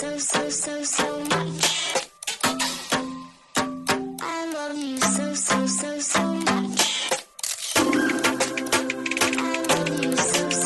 so much. I love you so much. I love you so much.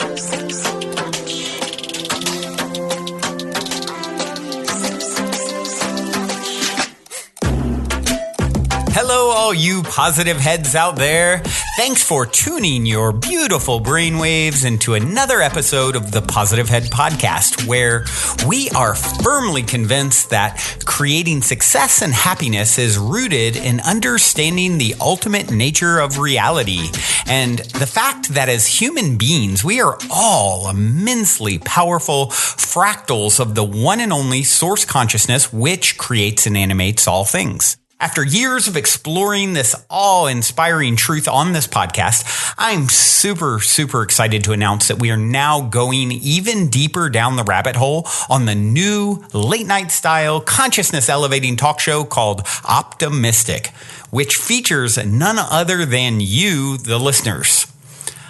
Hello, all you positive heads out there. Thanks for tuning your beautiful brainwaves into another episode of the Positive Head Podcast, where we are firmly convinced that creating success and happiness is rooted in understanding the ultimate nature of reality, and the fact that as human beings, we are all immensely powerful fractals of the one and only source consciousness which creates and animates all things. After years of exploring this awe-inspiring truth on this podcast, I'm super excited to announce that we are now going even deeper down the rabbit hole on the new late-night style consciousness-elevating talk show called Optimistic, which features none other than you, the listeners.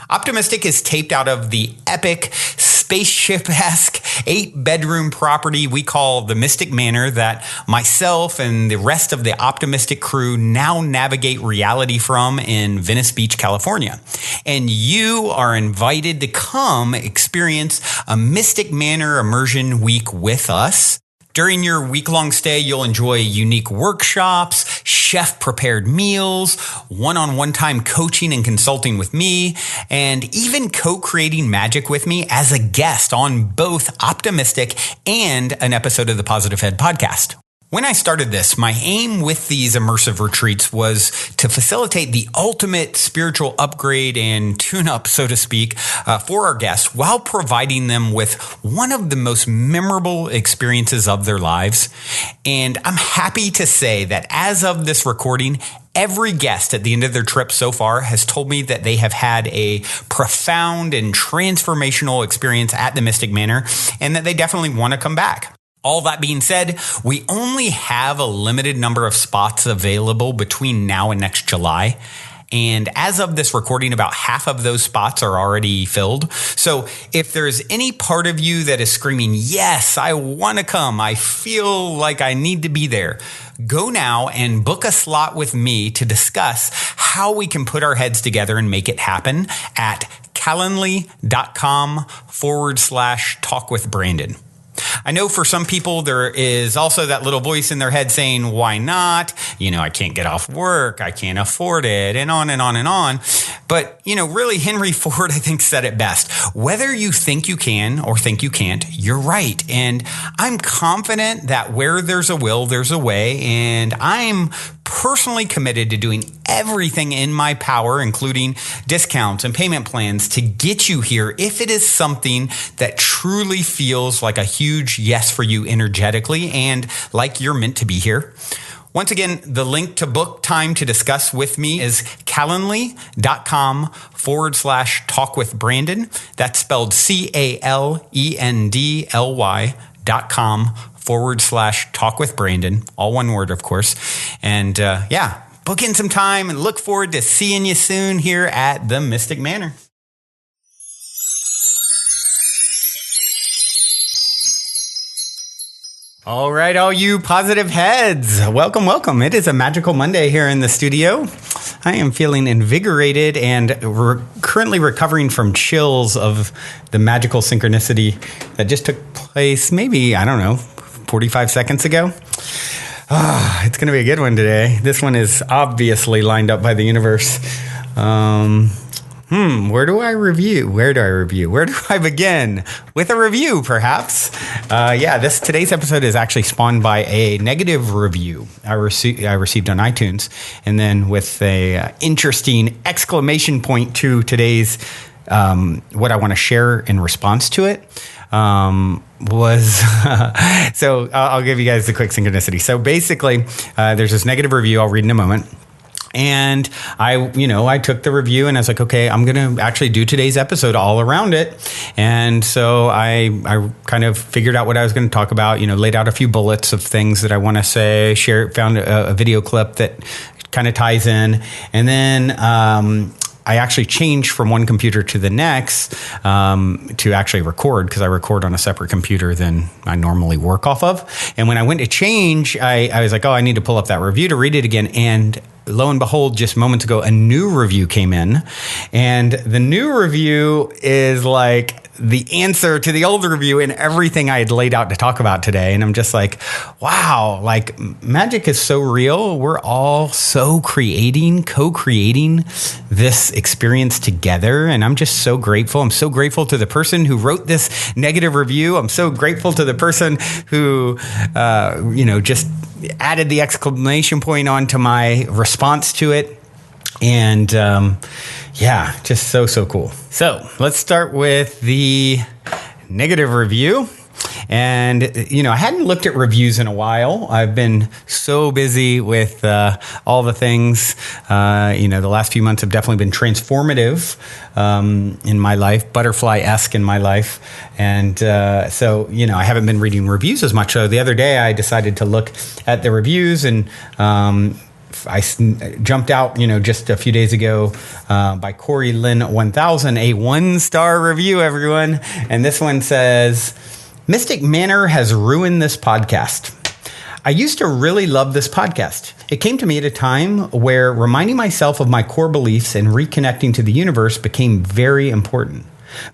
Optimistic is taped out of the epic, spaceship-esque 8-bedroom property we call the Mystic Manor that myself and the rest of the Optimistic crew now navigate reality from in Venice Beach, California. And you are invited to come experience a Mystic Manor immersion week with us. During your week-long stay, you'll enjoy unique workshops, chef-prepared meals, one-on-one time coaching and consulting with me, and even co-creating magic with me as a guest on both Optimistic and an episode of the Positive Head podcast. When I started this, my aim with these immersive retreats was to facilitate the ultimate spiritual upgrade and tune-up, so to speak, for our guests while providing them with one of the most memorable experiences of their lives. And I'm happy to say that as of this recording, every guest at the end of their trip so far has told me that they have had a profound and transformational experience at the Mystic Manor and that they definitely want to come back. All that being said, we only have a limited number of spots available between now and next July. And as of this recording, about half of those spots are already filled. So if there's any part of you that is screaming, yes, I want to come, I feel like I need to be there, go now and book a slot with me to discuss how we can put our heads together and make it happen at calendly.com/talkwithbrandon. I know for some people there is also that little voice in their head saying, why not? I can't get off work. I can't afford it, and on and on and on. But, really Henry Ford, I think, said it best. Whether you think you can or think you can't, you're right. And I'm confident that where there's a will, there's a way. And I'm personally committed to doing everything in my power, including discounts and payment plans, to get you here if it is something that truly feels like a huge yes for you energetically and like you're meant to be here. Once again, the link to book time to discuss with me is calendly.com/talkwithbrandon. That's spelled calendly.com/talkwithbrandon. All one word, of course. And book in some time and look forward to seeing you soon here at the Mystic Manor. All right, all you positive heads, welcome. It is a magical Monday here in the studio. I am feeling invigorated and currently recovering from chills of the magical synchronicity that just took place maybe, 45 seconds ago. It's going to be a good one today. This one is obviously lined up by the universe. Where do I review? Where do I begin? With a review, perhaps. Today's episode is actually spawned by a negative review I received on iTunes, and then with a interesting exclamation point to today's what I want to share in response to it. So I'll give you guys the quick synchronicity. So basically, there's this negative review I'll read in a moment. And I took the review and I was like, okay, I'm going to actually do today's episode all around it. And so I kind of figured out what I was going to talk about, laid out a few bullets of things that I want to say, found a video clip that kind of ties in. And then I actually changed from one computer to the next to actually record, because I record on a separate computer than I normally work off of. And when I went to change, I was like, oh, I need to pull up that review to read it again. And lo and behold, just moments ago, a new review came in. And the new review is like the answer to the old review and everything I had laid out to talk about today. And I'm just like, wow, like magic is so real. We're all so co-creating this experience together. And I'm just so grateful. I'm so grateful to the person who wrote this negative review. I'm so grateful to the person who, just added the exclamation point onto my response to it. And just so cool. So let's start with the negative review. And, I hadn't looked at reviews in a while. I've been so busy with all the things. The last few months have definitely been transformative in my life, butterfly-esque in my life. And so I haven't been reading reviews as much. So the other day I decided to look at the reviews, and I jumped out, just a few days ago by Corey Lynn 1000, a 1-star review, everyone. And this one says, Mystic Manor has ruined this podcast. I used to really love this podcast. It came to me at a time where reminding myself of my core beliefs and reconnecting to the universe became very important.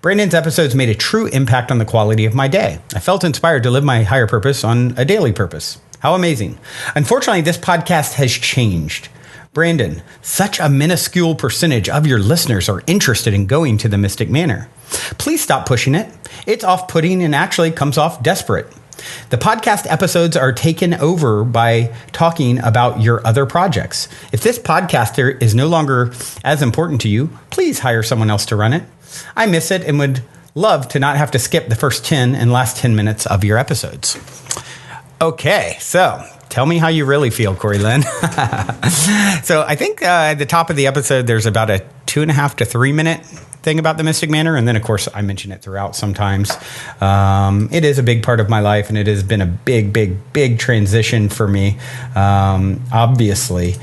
Brandon's episodes made a true impact on the quality of my day. I felt inspired to live my higher purpose on a daily purpose. How amazing. Unfortunately, this podcast has changed. Brandon, such a minuscule percentage of your listeners are interested in going to the Mystic Manor. Please stop pushing it. It's off-putting and actually comes off desperate. The podcast episodes are taken over by talking about your other projects. If this podcaster is no longer as important to you, please hire someone else to run it. I miss it and would love to not have to skip the first 10 and last 10 minutes of your episodes. Okay, so tell me how you really feel, Corey Lynn. So I think at the top of the episode, there's about a 2.5 to 3 minute thing about the Mystic Manor. And then, of course, I mention it throughout sometimes. It is a big part of my life, and it has been a big transition for me. Obviously,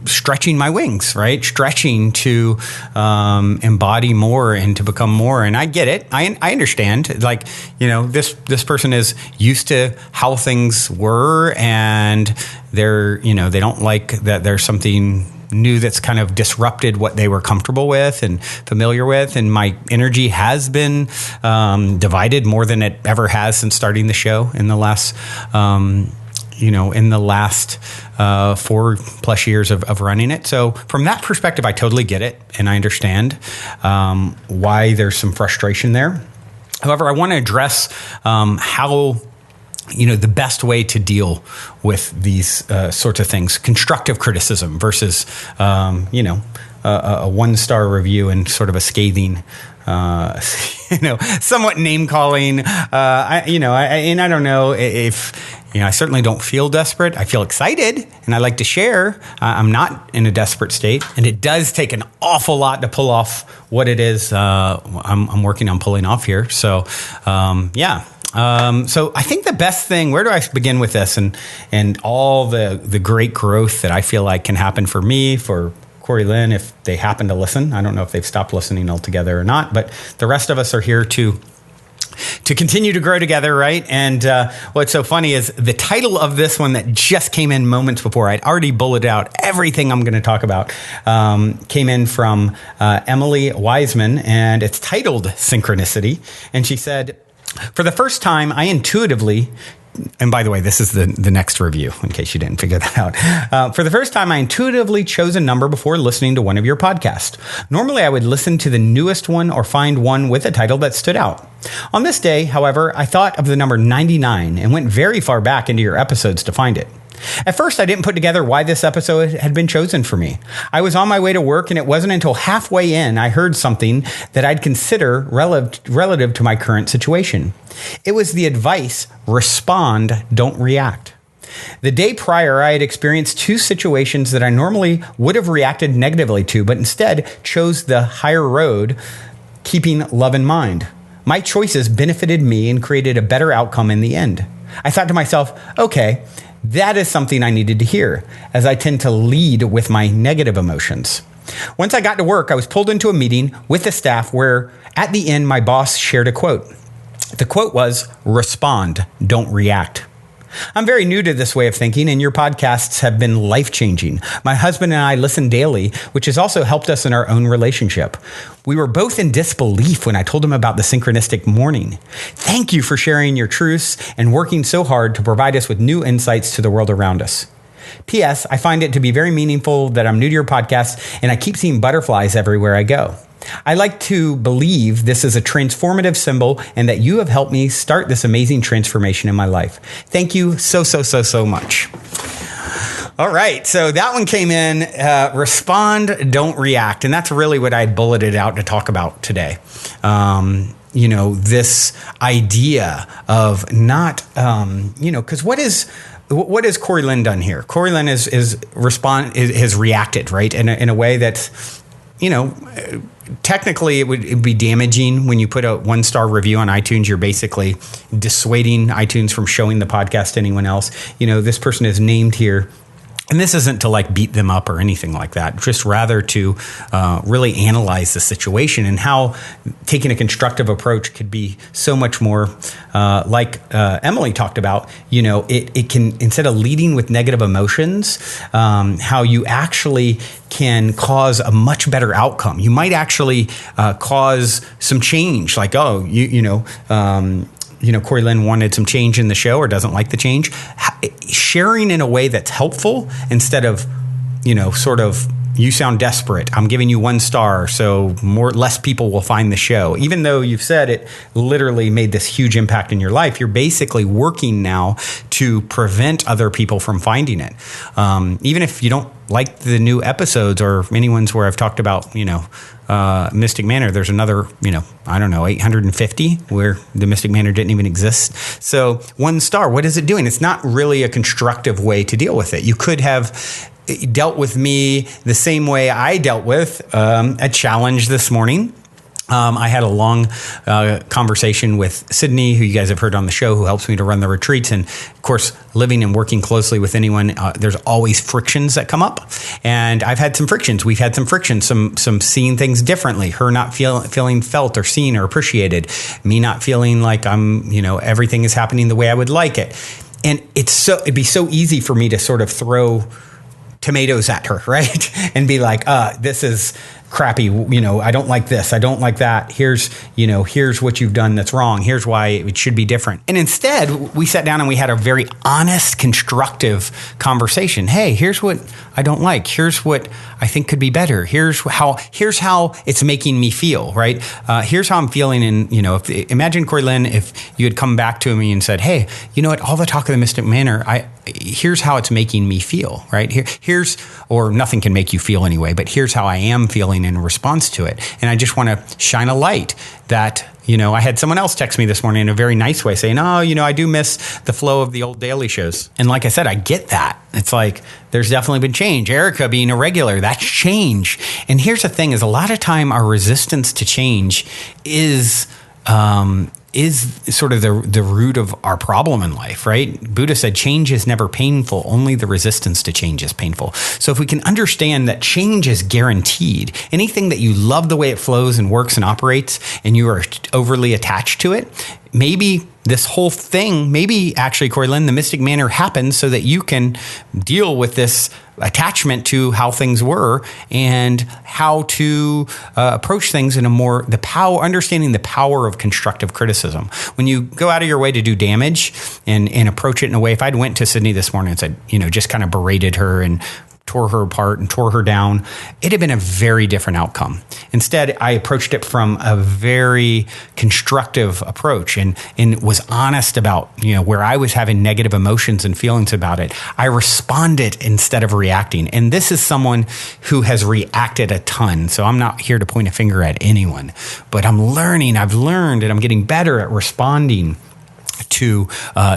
stretching my wings, right? Stretching to embody more and to become more. And I get it. I understand. Like, this person is used to how things were, and they're, they don't like that there's something new that's kind of disrupted what they were comfortable with and familiar with. And my energy has been divided more than it ever has since starting the show in the last 4+ years of running it. So from that perspective, I totally get it. And I understand why there's some frustration there. However, I want to address how, the best way to deal with these sorts of things. Constructive criticism versus, a 1-star review and sort of a scathing somewhat name calling. I don't know if, I certainly don't feel desperate. I feel excited and I like to share. I'm not in a desperate state, and it does take an awful lot to pull off what it is I'm working on pulling off here. So, so I think the best thing, where do I begin with this and all the great growth that I feel like can happen for me, for Corey Lynn, if they happen to listen. I don't know if they've stopped listening altogether or not, but the rest of us are here to continue to grow together, right? And what's so funny is the title of this one that just came in moments before, I'd already bulleted out everything I'm going to talk about, came in from Emily Wiseman, and it's titled Synchronicity. And she said, for the first time, I intuitively, and by the way, this is the next review, in case you didn't figure that out. For the first time, I intuitively chose a number before listening to one of your podcasts. Normally, I would listen to the newest one or find one with a title that stood out. On this day, however, I thought of the number 99 and went very far back into your episodes to find it. At first, I didn't put together why this episode had been chosen for me. I was on my way to work, and it wasn't until halfway in I heard something that I'd consider relative to my current situation. It was the advice, respond, don't react. The day prior, I had experienced 2 situations that I normally would have reacted negatively to, but instead chose the higher road, keeping love in mind. My choices benefited me and created a better outcome in the end. I thought to myself, okay, that is something I needed to hear, as I tend to lead with my negative emotions. Once I got to work, I was pulled into a meeting with the staff where at the end, my boss shared a quote. The quote was, "Respond, don't react." I'm very new to this way of thinking, and your podcasts have been life-changing. My husband and I listen daily, which has also helped us in our own relationship. We were both in disbelief when I told him about the synchronistic morning. Thank you for sharing your truths and working so hard to provide us with new insights to the world around us. P.S. I find it to be very meaningful that I'm new to your podcast, and I keep seeing butterflies everywhere I go. I like to believe this is a transformative symbol and that you have helped me start this amazing transformation in my life. Thank you so much. All right. So that one came in, respond, don't react. And that's really what I had bulleted out to talk about today. This idea of not, because what has Corey Lynn done here? Corey Lynn has reacted, right? In a way that's, technically, it would be damaging when you put a 1-star review on iTunes. You're basically dissuading iTunes from showing the podcast to anyone else. This person is named here. And this isn't to beat them up or anything like that, just rather to really analyze the situation and how taking a constructive approach could be so much more like Emily talked about. It can, instead of leading with negative emotions, how you actually can cause a much better outcome. You might actually cause some change, Corey Lynn wanted some change in the show or doesn't like the change. Sharing in a way that's helpful instead of, you sound desperate. I'm giving you 1 star, so less people will find the show. Even though you've said it literally made this huge impact in your life, you're basically working now to prevent other people from finding it. Even if you don't like the new episodes or any ones where I've talked about, Mystic Manor, there's another, 850 where the Mystic Manor didn't even exist. So 1 star, what is it doing? It's not really a constructive way to deal with it. You could have dealt with me the same way I dealt with a challenge this morning. I had a long conversation with Sydney, who you guys have heard on the show, who helps me to run the retreats. And of course, living and working closely with anyone, there's always frictions that come up. And I've had some frictions. We've had some frictions, some seeing things differently, her not feeling felt or seen or appreciated, me not feeling like I'm, everything is happening the way I would like it. And it'd be so easy for me to sort of throw tomatoes at her, right? And be like, this is crappy. I don't like this. I don't like that. Here's what you've done that's wrong. Here's why it should be different. And instead, we sat down and we had a very honest, constructive conversation. Hey, here's what I don't like. Here's what I think could be better. Here's how it's making me feel, right? Here's how I'm feeling. And, imagine, Corey Lynn, if you had come back to me and said, hey, you know what? All the talk of the Mystic Manor, here's how it's making me feel, right? Or nothing can make you feel anyway, but here's how I am feeling in response to it. And I just want to shine a light that, I had someone else text me this morning in a very nice way saying, I do miss the flow of the old daily shows. And like I said, I get that. It's like, there's definitely been change. Erica being a regular, that's change. And here's the thing is a lot of time our resistance to change is sort of the root of our problem in life, right? Buddha said change is never painful. Only the resistance to change is painful. So if we can understand that change is guaranteed, anything that you love the way it flows and works and operates and you are overly attached to it, maybe this whole thing, actually, Corey Lynn, the Mystic Manor happens so that you can deal with this attachment to how things were and how to approach things in understanding the power of constructive criticism. When you go out of your way to do damage and approach it in a way, if I'd went to Sydney this morning and said, just kind of berated her and tore her apart and tore her down, it'd have been a very different outcome. Instead, I approached it from a very constructive approach and was honest about, where I was having negative emotions and feelings about it. I responded instead of reacting. And this is someone who has reacted a ton. So I'm not here to point a finger at anyone, but I've learned, and I'm getting better at responding to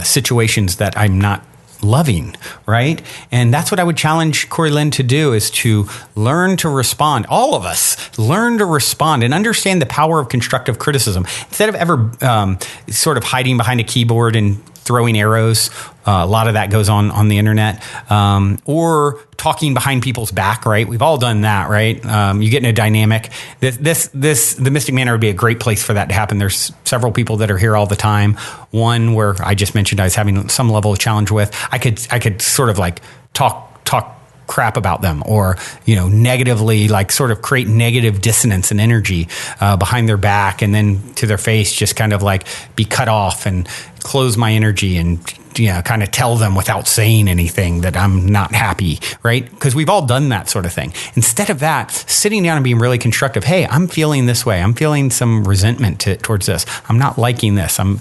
situations that I'm not loving, right? And that's what I would challenge Corey Lynn to do, is to learn to respond. All of us learn to respond and understand the power of constructive criticism. Instead of ever sort of hiding behind a keyboard and throwing arrows. A lot of that goes on the internet, or talking behind people's back, right? We've all done that, right? You get in a dynamic. The Mystic Manor would be a great place for that to happen. There's several people that are here all the time. One where I just mentioned I was having some level of challenge with. I could sort of like talk crap about them, or negatively, like sort of create negative dissonance and energy behind their back, and then to their face just kind of like be cut off and close my energy and kind of tell them without saying anything that I'm not happy, right? Because we've all done that sort of thing. Instead of that, sitting down and being really constructive. Hey, I'm feeling this way. I'm feeling some resentment towards this. I'm not liking this. and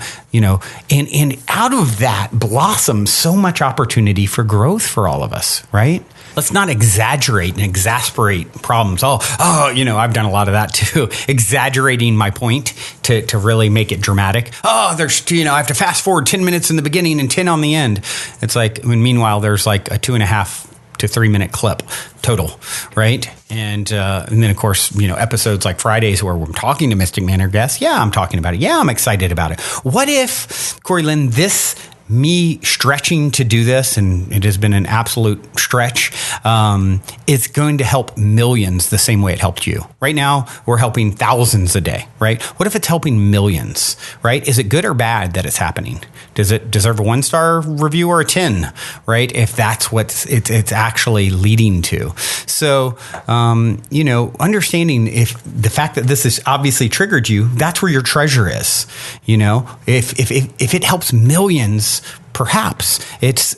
out of that blossoms so much opportunity for growth for all of us, right? Let's not exaggerate and exasperate problems. I've done a lot of that too. Exaggerating my point to really make it dramatic. I have to fast forward 10 minutes in the beginning and 10 on the end. It's like, meanwhile, there's like a 2.5 to 3 minute clip total, right? And then, of course, episodes like Fridays where I'm talking to Mystic Manor guests. Yeah, I'm talking about it. Yeah, I'm excited about it. What if, Corey Lynn, me stretching to do this, and it has been an absolute stretch, it's going to help millions the same way it helped you. Right now, we're helping thousands a day, right? What if it's helping millions, right? Is it good or bad that it's happening? Does it deserve a 1-star review or a 10, right? If that's what it's actually leading to. So, understanding if the fact that this has obviously triggered you, that's where your treasure is. If it helps millions, perhaps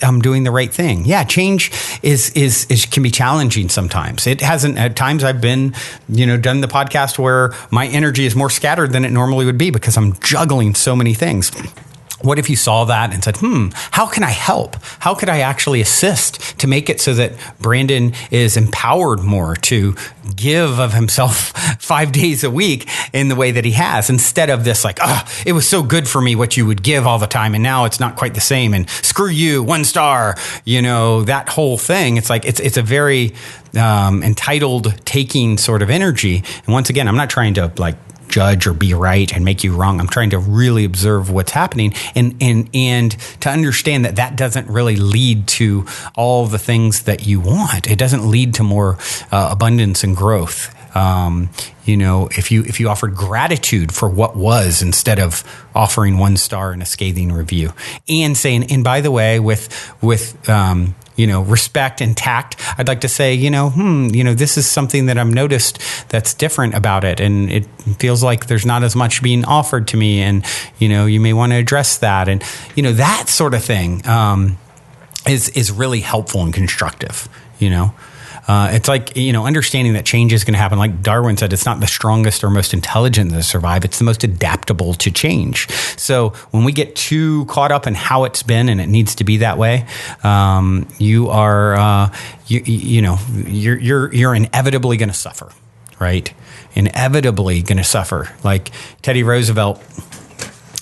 I'm doing the right thing. Yeah, change is can be challenging sometimes. It hasn't. At times I've been, done the podcast where my energy is more scattered than it normally would be because I'm juggling so many things. What if you saw that and said, how can I help? How could I actually assist to make it so that Brandon is empowered more to give of himself 5 days a week in the way that he has, instead of this like, it was so good for me what you would give all the time, and now it's not quite the same, and screw you, 1 star, that whole thing. It's like, it's a very entitled taking sort of energy. And once again, I'm not trying to like judge or be right and make you wrong. I'm trying to really observe what's happening and to understand that doesn't really lead to all the things that you want. It doesn't lead to more abundance and growth. If you offered gratitude for what was instead of offering 1 star and a scathing review, and saying, and by the way, with respect and tact, I'd like to say, this is something that I've noticed that's different about it. And it feels like there's not as much being offered to me. And, you may want to address that. And, that sort of thing is really helpful and constructive, It's like, understanding that change is going to happen. Like Darwin said, it's not the strongest or most intelligent that survive. It's the most adaptable to change. So when we get too caught up in how it's been and it needs to be that way, you're inevitably going to suffer, right? Inevitably going to suffer. Like Teddy Roosevelt,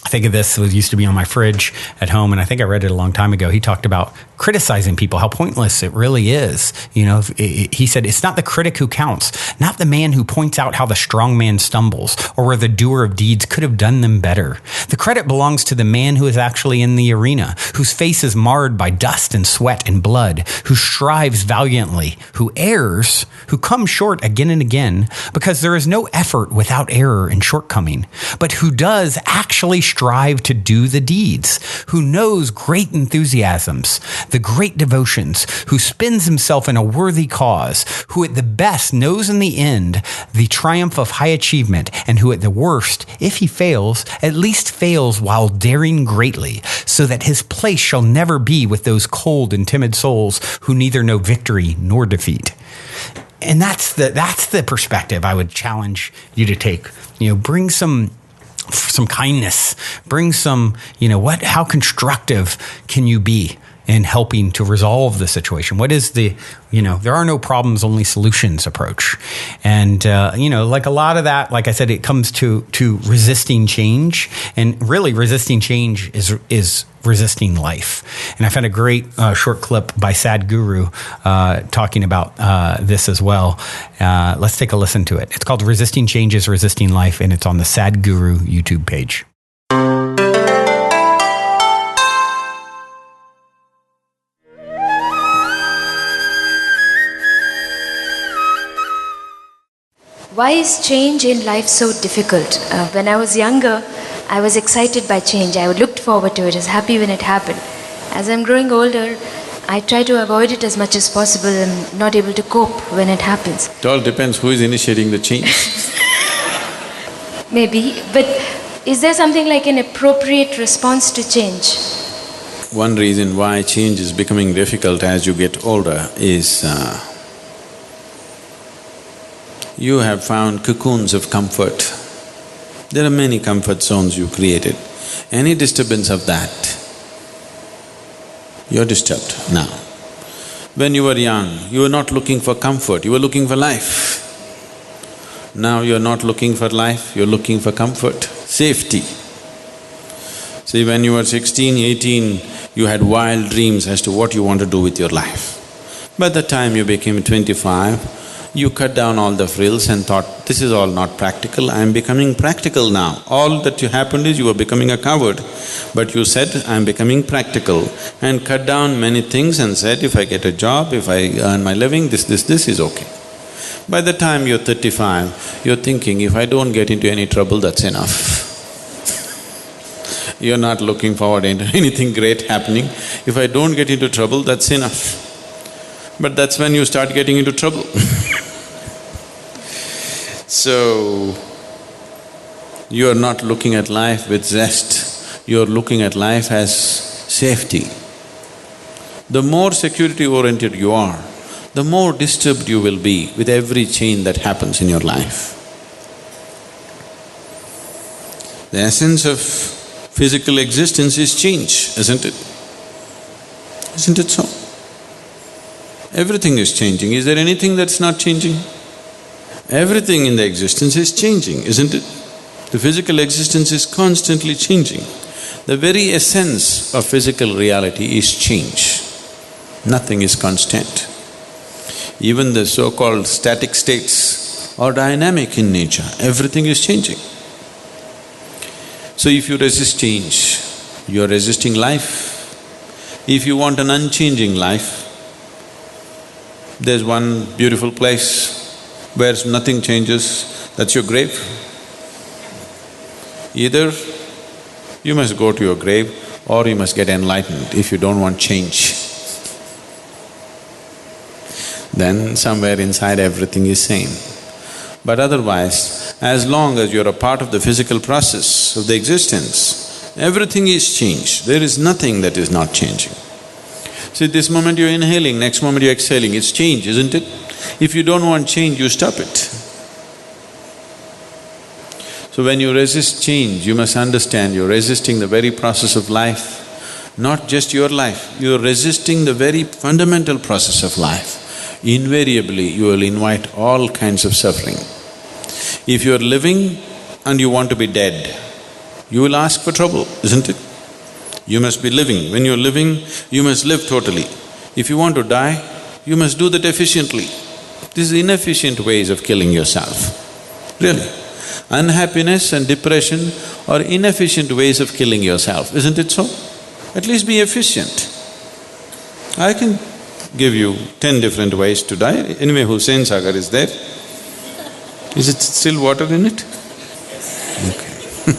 I think of this, it used to be on my fridge at home, and I think I read it a long time ago. He talked about criticizing people, how pointless it really is. He said, it's not the critic who counts, not the man who points out how the strong man stumbles or where the doer of deeds could have done them better. The credit belongs to the man who is actually in the arena, whose face is marred by dust and sweat and blood, who strives valiantly, who errs, who comes short again and again, because there is no effort without error and shortcoming, but who does actually strive to do the deeds, who knows great enthusiasms, the great devotions, who spends himself in a worthy cause, who at the best knows in the end the triumph of high achievement, and who at the worst, if he fails, at least fails while daring greatly, so that his place shall never be with those cold and timid souls who neither know victory nor defeat. And that's the perspective I would challenge you to take. Bring some kindness, bring some, how constructive can you be in helping to resolve the situation? What is the, there are no problems, only solutions approach. And, like a lot of that, like I said, it comes to resisting change, and really resisting change is resisting life. And I found a great short clip by Sadguru talking about this as well. Let's take a listen to it. It's called Resisting Change is Resisting Life, and it's on the Sadguru YouTube page. why is change in life so difficult? When I was younger, I was excited by change. I looked forward to it. I was happy when it happened. As I'm growing older, I try to avoid it as much as possible. I'm not able to cope when it happens. It all depends who is initiating the change. Maybe, but is there something like an appropriate response to change? One reason why change is becoming difficult as you get older is you have found cocoons of comfort. There are many comfort zones you created. Any disturbance of that, you're disturbed now. When you were young, you were not looking for comfort, you were looking for life. Now you're not looking for life, you're looking for comfort, safety. See, when you were 16, 18, you had wild dreams as to what you want to do with your life. By the time you became 25, you cut down all the frills and thought, this is all not practical, I am becoming practical now. All that happened is you were becoming a coward, but you said, I am becoming practical, and cut down many things and said, if I get a job, if I earn my living, this is okay. By the time you're 35, you're thinking, if I don't get into any trouble, that's enough. You're not looking forward into anything great happening. If I don't get into trouble, that's enough. But that's when you start getting into trouble. So, you're not looking at life with zest, you're looking at life as safety. The more security-oriented you are, the more disturbed you will be with every change that happens in your life. The essence of physical existence is change, isn't it? Isn't it so? Everything is changing. Is there anything that's not changing? Everything in the existence is changing, isn't it? The physical existence is constantly changing. The very essence of physical reality is change. Nothing is constant. Even the so-called static states are dynamic in nature, everything is changing. So if you resist change, you are resisting life. If you want an unchanging life, there's one beautiful place where nothing changes, that's your grave. Either you must go to your grave or you must get enlightened if you don't want change. Then somewhere inside everything is same. But otherwise, as long as you're a part of the physical process of the existence, everything is changed, there is nothing that is not changing. See, this moment you're inhaling, next moment you're exhaling, it's change, isn't it? If you don't want change, you stop it. So when you resist change, you must understand you're resisting the very process of life, not just your life, you're resisting the very fundamental process of life. Invariably, you will invite all kinds of suffering. If you're living and you want to be dead, you will ask for trouble, isn't it? You must be living. When you're living, you must live totally. If you want to die, you must do that efficiently. These are inefficient ways of killing yourself, really. Unhappiness and depression are inefficient ways of killing yourself, isn't it so? At least be efficient. I can give you 10 different ways to die. Anyway, Hussain Sagar is there. Is it still water in it? Okay.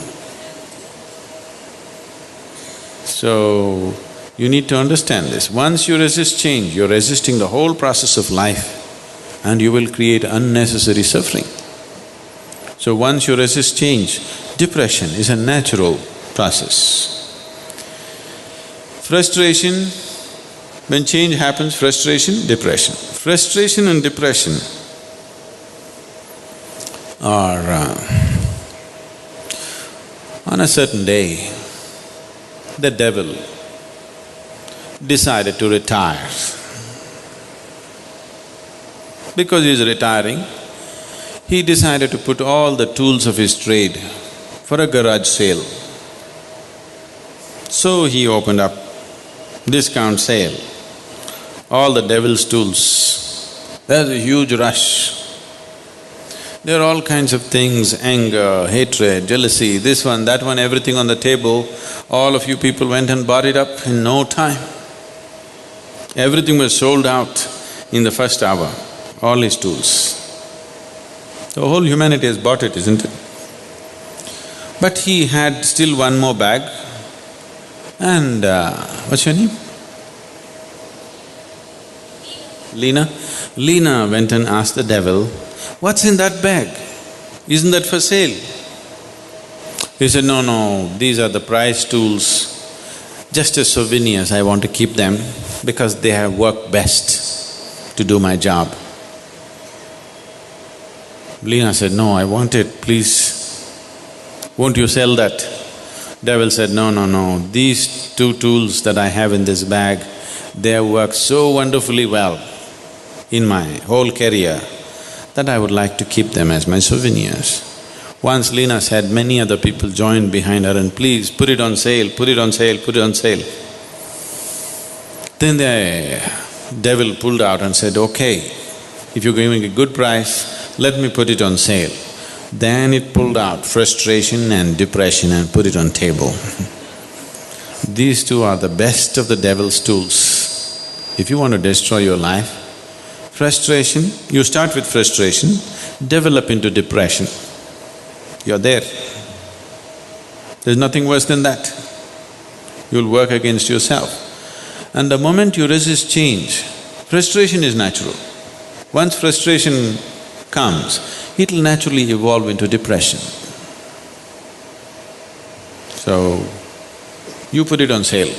So, you need to understand this. Once you resist change, you're resisting the whole process of life and you will create unnecessary suffering. So once you resist change, depression is a natural process. Frustration, when change happens, frustration, depression. Frustration and depression are… on a certain day, the devil decided to retire. Because he is retiring, he decided to put all the tools of his trade for a garage sale. So he opened up discount sale, all the devil's tools. There's a huge rush. There are all kinds of things, anger, hatred, jealousy, this one, that one, everything on the table. All of you people went and bought it up in no time. Everything was sold out in the first hour, all his tools. The whole humanity has bought it, isn't it? But he had still one more bag and… what's your name? Lena? Lena went and asked the devil, "What's in that bag? Isn't that for sale?" He said, no, these are the prize tools. Just as souvenirs, I want to keep them because they have worked best to do my job." Lena said, "No, I want it, please. Won't you sell that?" Devil said, no, these two tools that I have in this bag, they have worked so wonderfully well in my whole career that I would like to keep them as my souvenirs. Once Lena said, many other people joined behind her and, "Please, put it on sale, put it on sale, put it on sale." Then the devil pulled out and said, "Okay, if you're giving a good price, let me put it on sale." Then it pulled out frustration and depression and put it on table. These two are the best of the devil's tools. If you want to destroy your life, frustration, you start with frustration, develop into depression. You're there. There's nothing worse than that. You'll work against yourself. And the moment you resist change, frustration is natural. Once frustration comes, it'll naturally evolve into depression. So, you put it on sale.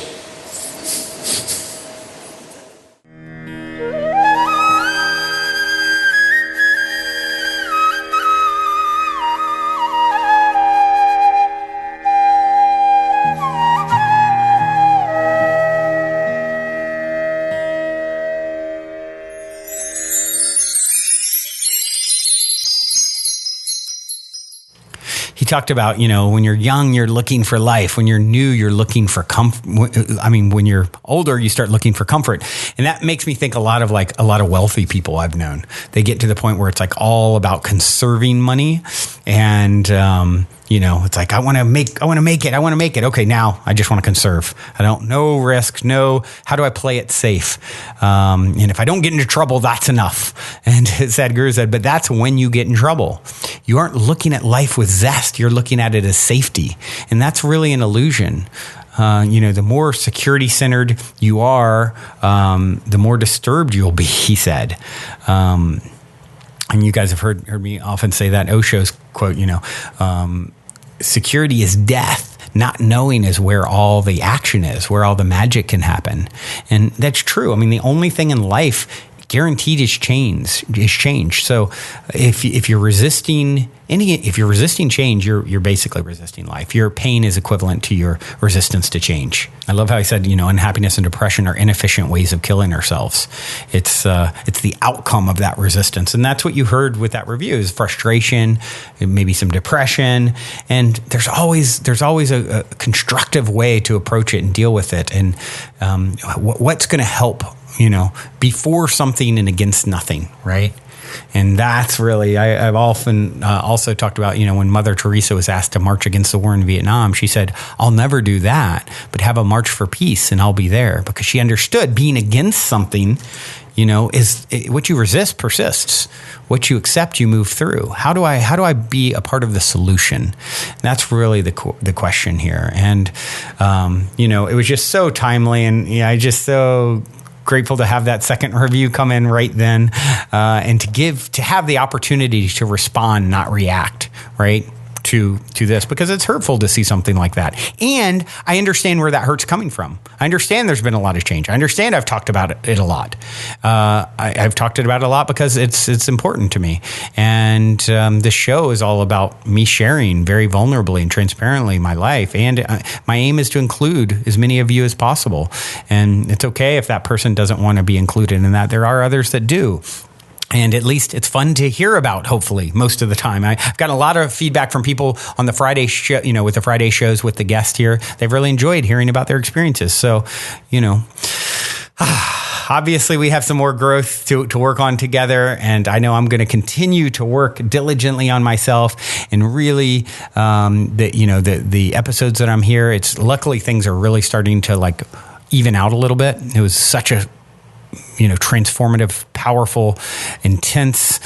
He talked about, when you're young, you're looking for life. When you're new, you're looking for comfort. When you're older, you start looking for comfort. And that makes me think a lot of wealthy people I've known. They get to the point where it's like all about conserving money. And, it's like, I want to make it. Okay, now I just want to conserve. No risk, how do I play it safe? And if I don't get into trouble, that's enough. And Sadguru said, but that's when you get in trouble. You aren't looking at life with zest, you're looking at it as safety. And that's really an illusion. The more security-centered you are, the more disturbed you'll be, he said. And you guys have heard me often say that Osho's quote, security is death. Not knowing is where all the action is, where all the magic can happen. And that's true. The only thing in life guaranteed is change. So if you're resisting change, you're basically resisting life. Your pain is equivalent to your resistance to change. I love how he said, unhappiness and depression are inefficient ways of killing ourselves. It's the outcome of that resistance. And that's what you heard with that review is frustration, maybe some depression. And there's always a constructive way to approach it and deal with it. And what's going to help, before something and against nothing, right? And that's really, I've often also talked about, when Mother Teresa was asked to march against the war in Vietnam, she said, I'll never do that, but have a march for peace and I'll be there. Because she understood being against something, is what you resist persists. What you accept, you move through. How do I be a part of the solution? That's really the question here. And, it was just so timely and I just so grateful to have that second review come in right then, and to have the opportunity to respond, not react, right? To this, because it's hurtful to see something like that. And I understand where that hurt's coming from. I understand there's been a lot of change. I understand I've talked about it a lot. I've talked about it a lot because it's important to me. And this show is all about me sharing very vulnerably and transparently my life. And my aim is to include as many of you as possible. And it's okay if that person doesn't want to be included in that. There are others that do. And at least it's fun to hear about, hopefully, most of the time. I've gotten a lot of feedback from people on the Friday show, with the Friday shows with the guest here. They've really enjoyed hearing about their experiences. So, obviously we have some more growth to work on together. And I know I'm going to continue to work diligently on myself and really, the episodes that I'm here, luckily things are really starting to even out a little bit. It was such a transformative, powerful, intense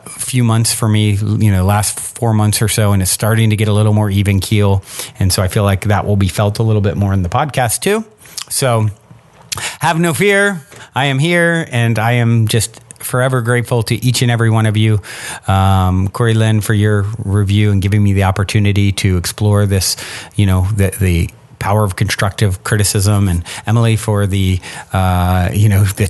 few months for me, last 4 months or so, and it's starting to get a little more even keel. And so I feel like that will be felt a little bit more in the podcast too. So have no fear. I am here, and I am just forever grateful to each and every one of you. Corey Lynn, for your review and giving me the opportunity to explore this, the power of constructive criticism, and Emily for the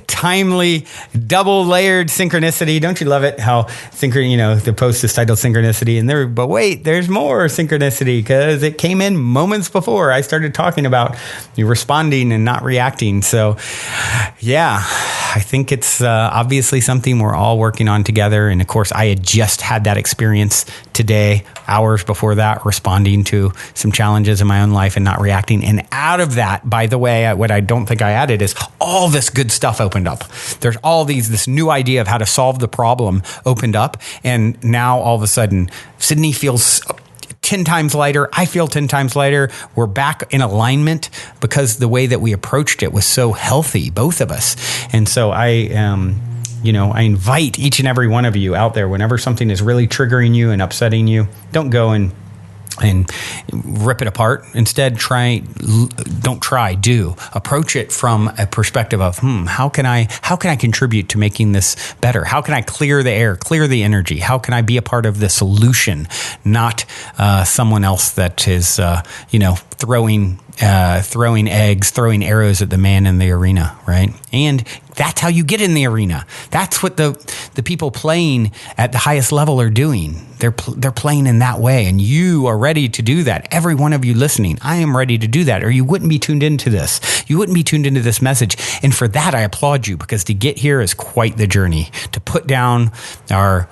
timely double layered synchronicity. Don't you love it? How the post is titled synchronicity, but wait, there's more synchronicity because it came in moments before I started talking about responding and not reacting. So yeah, I think it's obviously something we're all working on together. And of course, I had just had that experience today, hours before that, responding to some challenges in my own life and not reacting. And out of that, by the way, what I don't think I added is all this good stuff opened up. There's this new idea of how to solve the problem opened up. And now all of a sudden, Sydney feels 10 times lighter. I feel 10 times lighter. We're back in alignment because the way that we approached it was so healthy, both of us. And so I invite each and every one of you out there, whenever something is really triggering you and upsetting you, don't go and rip it apart. Instead, do approach it from a perspective of, how can I contribute to making this better? How can I clear the air, clear the energy? How can I be a part of the solution, not someone else that is, throwing eggs, throwing arrows at the man in the arena, right? And that's how you get in the arena. That's what the people playing at the highest level are doing. They're playing in that way, and you are ready to do that. Every one of you listening, I am ready to do that, or you wouldn't be tuned into this. You wouldn't be tuned into this message. And for that, I applaud you, because to get here is quite the journey. To put down our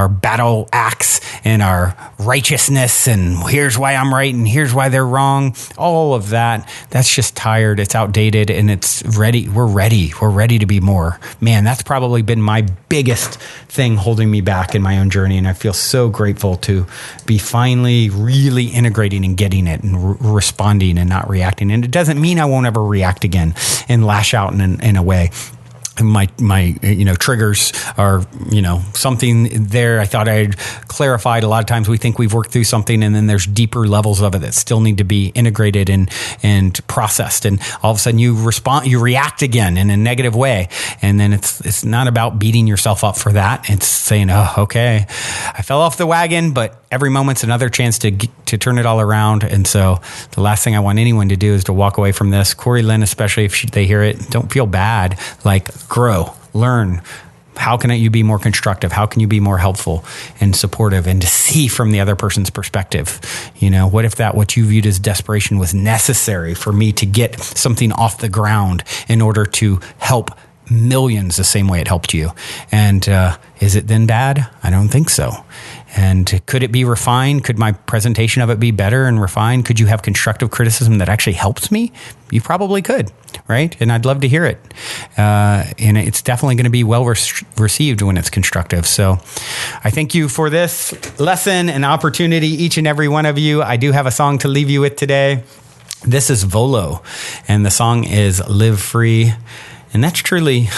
battle axe and our righteousness, and here's why I'm right and here's why they're wrong. All of that's just tired. It's outdated, and it's ready. We're ready. We're ready to be more. Man, that's probably been my biggest thing holding me back in my own journey. And I feel so grateful to be finally really integrating and getting it and responding and not reacting. And it doesn't mean I won't ever react again and lash out in a way. My triggers are, something there. I thought I had clarified. A lot of times we think we've worked through something, and then there's deeper levels of it that still need to be integrated and processed. And all of a sudden you react again in a negative way. And then it's not about beating yourself up for that. It's saying, oh, okay, I fell off the wagon, but every moment's another chance to turn it all around. And so the last thing I want anyone to do is to walk away from this. Corey Lynn, especially if they hear it, don't feel bad. Grow, learn. How can you be more constructive? How can you be more helpful and supportive, and to see from the other person's perspective? What if what you viewed as desperation was necessary for me to get something off the ground in order to help millions the same way it helped you? And is it then bad? I don't think so. And could it be refined? Could my presentation of it be better and refined? Could you have constructive criticism that actually helps me? You probably could, right? And I'd love to hear it. And it's definitely going to be well received when it's constructive. So I thank you for this lesson and opportunity, each and every one of you. I do have a song to leave you with today. This is Volo, and the song is Live Free. And that's truly,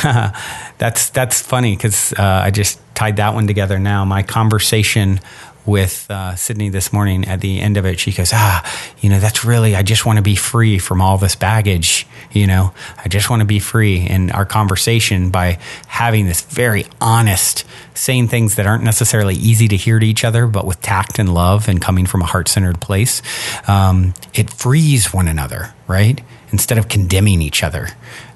that's funny, because I just tied that one together now. My conversation with Sydney this morning, at the end of it, she goes, that's really, I just want to be free from all this baggage. I just want to be free. And our conversation, by having this very honest, saying things that aren't necessarily easy to hear to each other, but with tact and love and coming from a heart-centered place, it frees one another, right? Instead of condemning each other.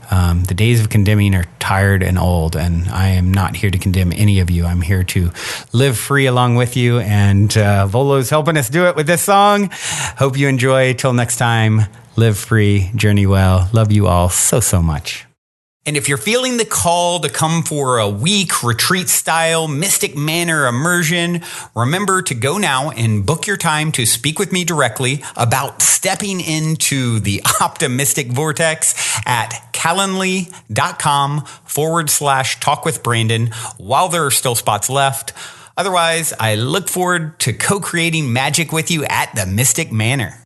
The days of condemning are tired and old, and I am not here to condemn any of you. I'm here to live free along with you, and Volo's helping us do it with this song. Hope you enjoy. Till next time, live free, journey well. Love you all so, so much. And if you're feeling the call to come for a week retreat-style Mystic Manor immersion, remember to go now and book your time to speak with me directly about stepping into the optimistic vortex at calendly.com/talkwithbrandon while there are still spots left. Otherwise, I look forward to co-creating magic with you at the Mystic Manor.